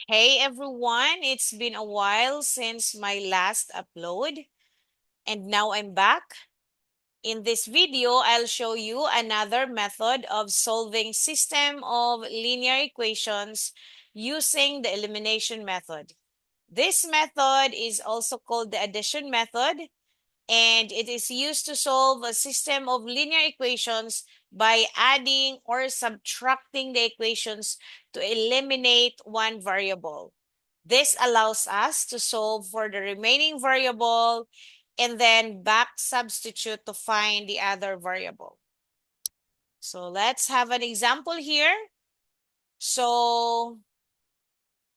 Hey everyone, it's been a while since my last upload, and now I'm back. In this video, I'll show you another method of solving system of linear equations using the elimination method. This method is also called the addition method, and it is used to solve a system of linear equations by adding or subtracting the equations to eliminate one variable. This allows us to solve for the remaining variable and then back substitute to find the other variable. So let's have an example here. So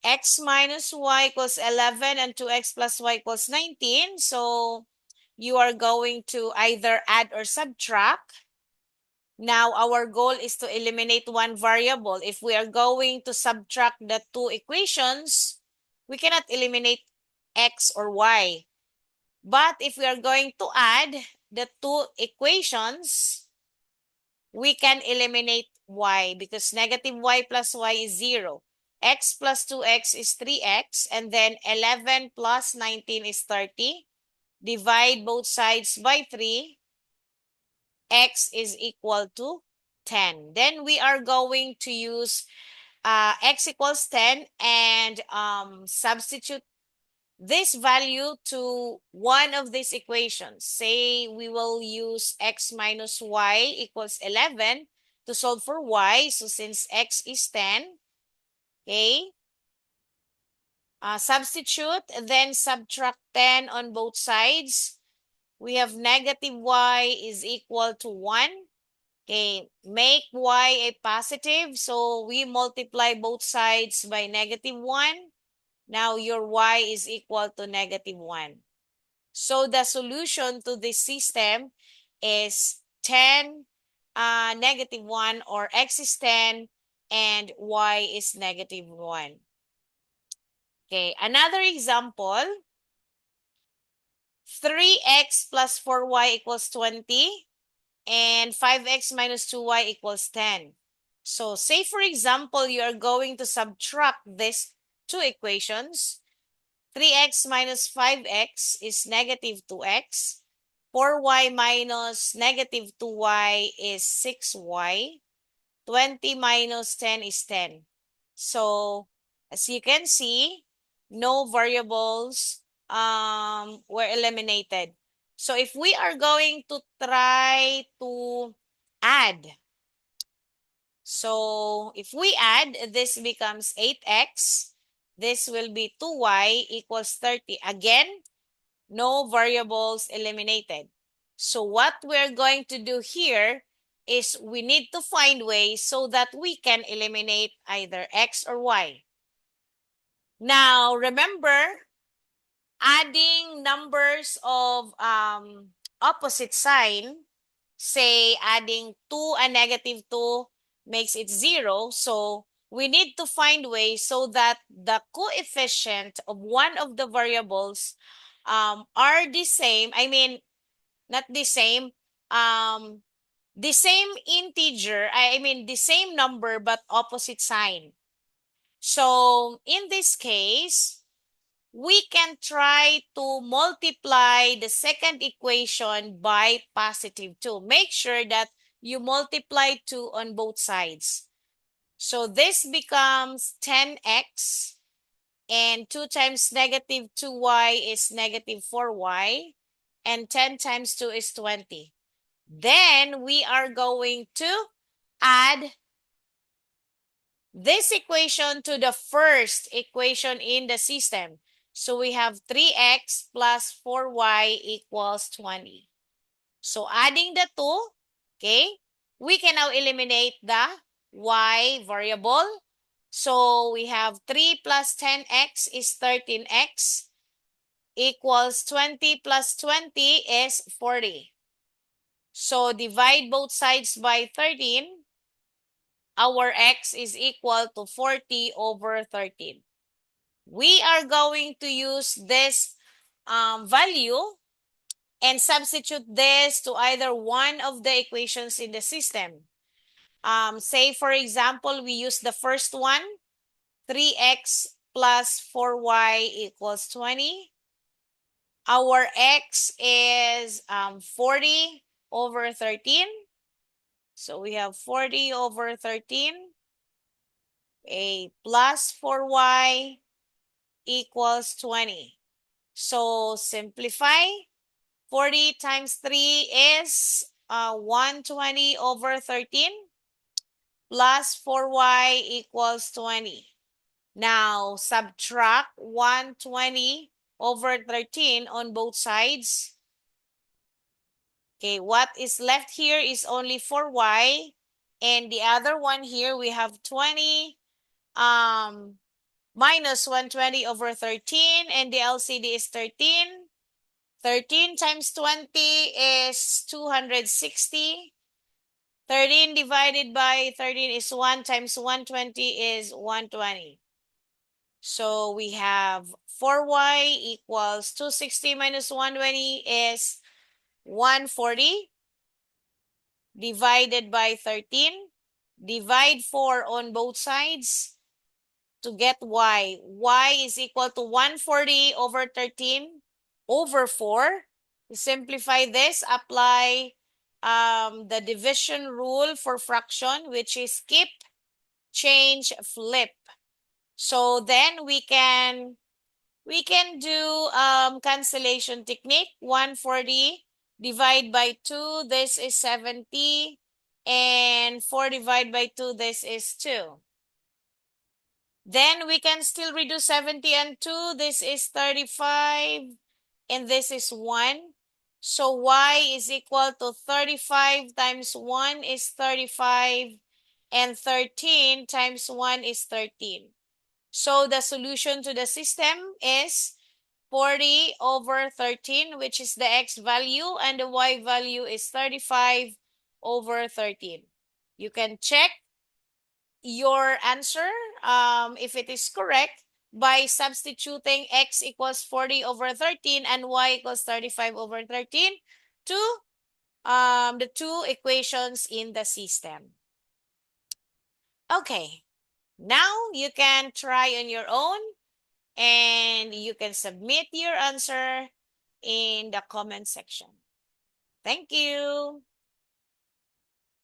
x minus y equals 11 and 2x plus y equals 19. So you are going to either add or subtract. Now, our goal is to eliminate one variable. If we are going to subtract the two equations, we cannot eliminate x or y. But if we are going to add the two equations, we can eliminate y because negative y plus y is 0. X plus 2x is 3x, and then 11 plus 19 is 30. Divide both sides by 3. X is equal to 10. Then we are going to use x equals 10 and substitute this value to one of these equations. Say we will use x minus y equals 11 to solve for y. So since x is 10, okay, substitute, then subtract 10 on both sides. We have negative y is equal to 1. Okay, make y a positive. So we multiply both sides by negative 1. Now your y is equal to negative 1. So the solution to this system is 10, negative 1, or x is 10 and y is negative 1. Okay, another example. 3x plus 4y equals 20 and 5x minus 2y equals 10. So say for example, you are going to subtract these two equations. 3x minus 5x is negative 2x. 4y minus negative 2y is 6y. 20 minus 10 is 10. So as you can see, no variables were eliminated. So if we are going to try to add, so if we add, this becomes 8x. This will be 2y equals 30. Again, no variables eliminated. So what we're going to do here is we need to find ways so that we can eliminate either x or y. Now, remember, adding numbers of opposite sign, say adding 2 and negative 2 makes it 0. So we need to find ways so that the coefficient of one of the variables are the same. I mean, not the same. The same integer, I mean the same number but opposite sign. So in this case, we can try to multiply the second equation by positive 2. Make sure that you multiply 2 on both sides. So this becomes 10x, and 2 times negative 2y is negative 4y, and 10 times 2 is 20. Then we are going to add this equation to the first equation in the system. So we have 3x plus 4y equals 20. So adding the two, okay, we can now eliminate the y variable. So we have 3 plus 10x is 13x equals 20 plus 20 is 40. So divide both sides by 13. Our x is equal to 40 over 13. We are going to use this value and substitute this to either one of the equations in the system. Say, for example, we use the first one, 3x plus 4y equals 20. Our x is 40 over 13. So we have 40 over 13. A plus 4y equals 20. So simplify. 40 times 3 is 120 over 13 plus 4y equals 20. Now, subtract 120 over 13 on both sides. Okay, what is left here is only 4y. And the other one here, we have 20 minus 120 over 13. And the LCD is 13. 13 times 20 is 260. 13 divided by 13 is 1 times 120 is 120. So we have 4y equals 260 minus 120 is 140 divided by 13. Divide 4 on both sides to get y. Y is equal to 140 over 13 over 4. Simplify this, apply the division rule for fraction, which is skip, change, flip. So then we can do cancellation technique. 140 divide by 2, this is 70. And 4 divided by 2, this is 2. Then we can still reduce 70 and 2. This is 35 and this is 1. So y is equal to 35 times 1 is 35 and 13 times 1 is 13. So the solution to the system is 40 over 13, which is the x value, and the y value is 35 over 13. You can check your answer if it is correct by substituting x equals 40 over 13 and y equals 35 over 13 to the two equations in the system. Okay, now you can try on your own and you can submit your answer in the comment section. Thank you.